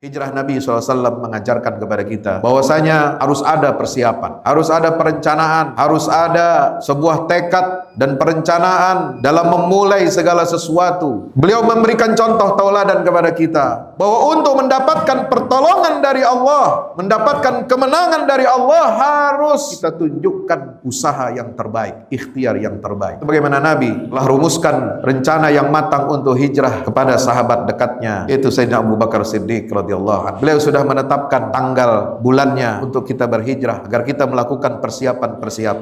Hijrah Nabi SAW mengajarkan kepada kita bahwasanya harus ada persiapan, harus ada perencanaan, harus ada sebuah tekad dan perencanaan dalam memulai segala sesuatu. Beliau memberikan contoh tauladan kepada kita bahwa untuk mendapatkan pertolongan dari Allah, mendapatkan kemenangan dari Allah, harus kita tunjukkan usaha yang terbaik, ikhtiar yang terbaik. Bagaimana Nabi telah rumuskan rencana yang matang untuk hijrah kepada sahabat dekatnya, yaitu Sayyidina Abu Bakar Siddiq radhiyallahu anhu. Beliau sudah menetapkan tanggal bulannya untuk kita berhijrah agar kita melakukan persiapan-persiapan.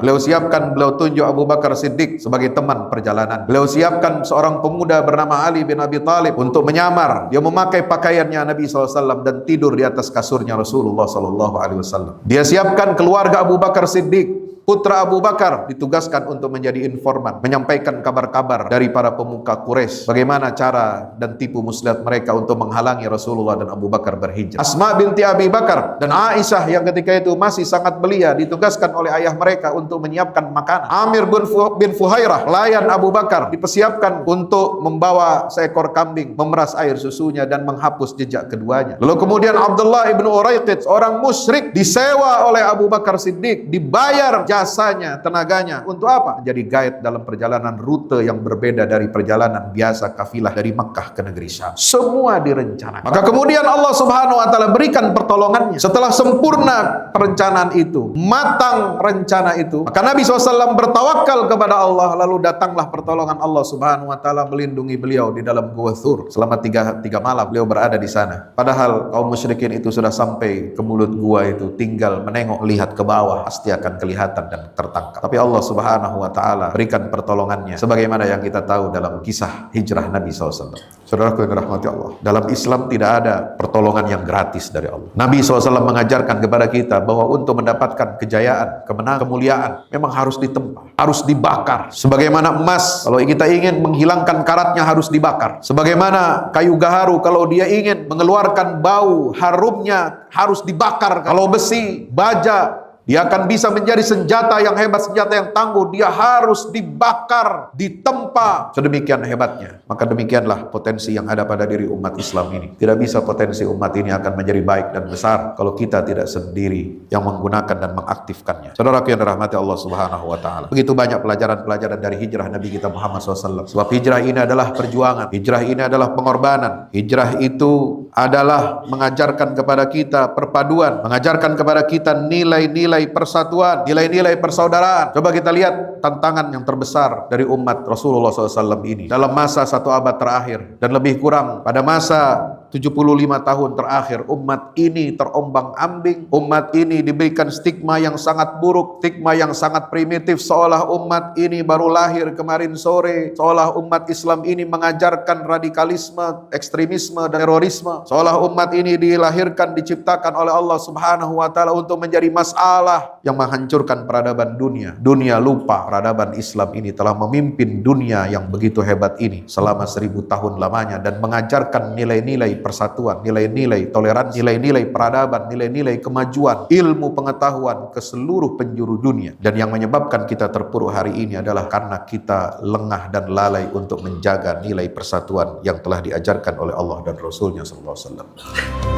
Beliau tunjuk Abu Bakar Siddiq sebagai teman perjalanan. Beliau siapkan seorang pemuda bernama Ali bin Abi Thalib untuk menyamar. Dia memakai pakaiannya Nabi SAW dan tidur di atas kasurnya Rasulullah SAW. Dia siapkan keluarga Abu Bakar Siddiq. Putra Abu Bakar ditugaskan untuk menjadi informan, menyampaikan kabar-kabar dari para pemuka Quraisy, bagaimana cara dan tipu muslihat mereka untuk menghalangi Rasulullah dan Abu Bakar berhijrah. Asma binti Abi Bakar dan Aisyah yang ketika itu masih sangat belia ditugaskan oleh ayah mereka untuk menyiapkan makanan. Amir bin Fuhairah, pelayan Abu Bakar, dipersiapkan untuk membawa seekor kambing, memeras air susunya dan menghapus jejak keduanya. Lalu kemudian Abdullah ibnu Uraiqid, seorang musyrik, disewa oleh Abu Bakar Siddiq, dibayar jasanya, tenaganya, untuk apa? Jadi guide dalam perjalanan rute yang berbeda dari perjalanan biasa kafilah dari Makkah ke negeri Syam. Semua direncanakan. Maka kemudian Allah Subhanahu wa taala berikan pertolongannya. Setelah sempurna perencanaan itu, matang rencana itu, maka Nabi SAW bertawakal kepada Allah, lalu datanglah pertolongan Allah Subhanahu wa taala melindungi beliau di dalam Gua Thur. Selama tiga malam beliau berada di sana. Padahal kaum musyrikin itu sudah sampai ke mulut gua itu, tinggal menengok lihat ke bawah pasti akan kelihatan dan tertangkap. Tapi Allah Subhanahu wa taala berikan pertolongannya sebagaimana yang kita tahu dalam kisah hijrah Nabi SAW. Saudaraku yang dirahmati Allah, dalam Islam tidak ada pertolongan yang gratis dari Allah. Nabi SAW mengajarkan kepada kita bahwa untuk mendapatkan kejayaan, kemenangan, kemuliaan memang harus ditempa, harus dibakar. Sebagaimana emas, kalau kita ingin menghilangkan karatnya harus dibakar. Sebagaimana kayu gaharu, kalau dia ingin mengeluarkan bau harumnya harus dibakar. Kalau besi, baja, dia akan bisa menjadi senjata yang hebat, senjata yang tangguh. Dia harus dibakar, ditempa. Sedemikian hebatnya. Maka demikianlah potensi yang ada pada diri umat Islam ini. Tidak bisa potensi umat ini akan menjadi baik dan besar kalau kita tidak sendiri yang menggunakan dan mengaktifkannya. Saudaraku yang dirahmati Allah Subhanahu wa taala. Begitu banyak pelajaran-pelajaran dari hijrah Nabi kita Muhammad SAW. Sebab hijrah ini adalah perjuangan. Hijrah ini adalah pengorbanan. Hijrah itu adalah mengajarkan kepada kita perpaduan, mengajarkan kepada kita nilai-nilai persatuan, nilai-nilai persaudaraan. Coba kita lihat tantangan yang terbesar dari umat Rasulullah SAW ini dalam masa 1 abad terakhir dan lebih kurang pada masa 75 tahun terakhir. Umat ini terombang-ambing, umat ini diberikan stigma yang sangat buruk, stigma yang sangat primitif, seolah umat ini baru lahir kemarin sore, seolah umat Islam ini mengajarkan radikalisme, ekstremisme, dan terorisme, seolah umat ini dilahirkan, diciptakan oleh Allah Subhanahu wa taala untuk menjadi masalah yang menghancurkan peradaban dunia. Dunia lupa peradaban Islam ini telah memimpin dunia yang begitu hebat ini selama 1000 tahun lamanya dan mengajarkan nilai-nilai persatuan, nilai-nilai toleransi, nilai-nilai peradaban, nilai-nilai kemajuan, ilmu pengetahuan ke seluruh penjuru dunia. Dan yang menyebabkan kita terpuruk hari ini adalah karena kita lengah dan lalai untuk menjaga nilai persatuan yang telah diajarkan oleh Allah dan Rasulnya SAW.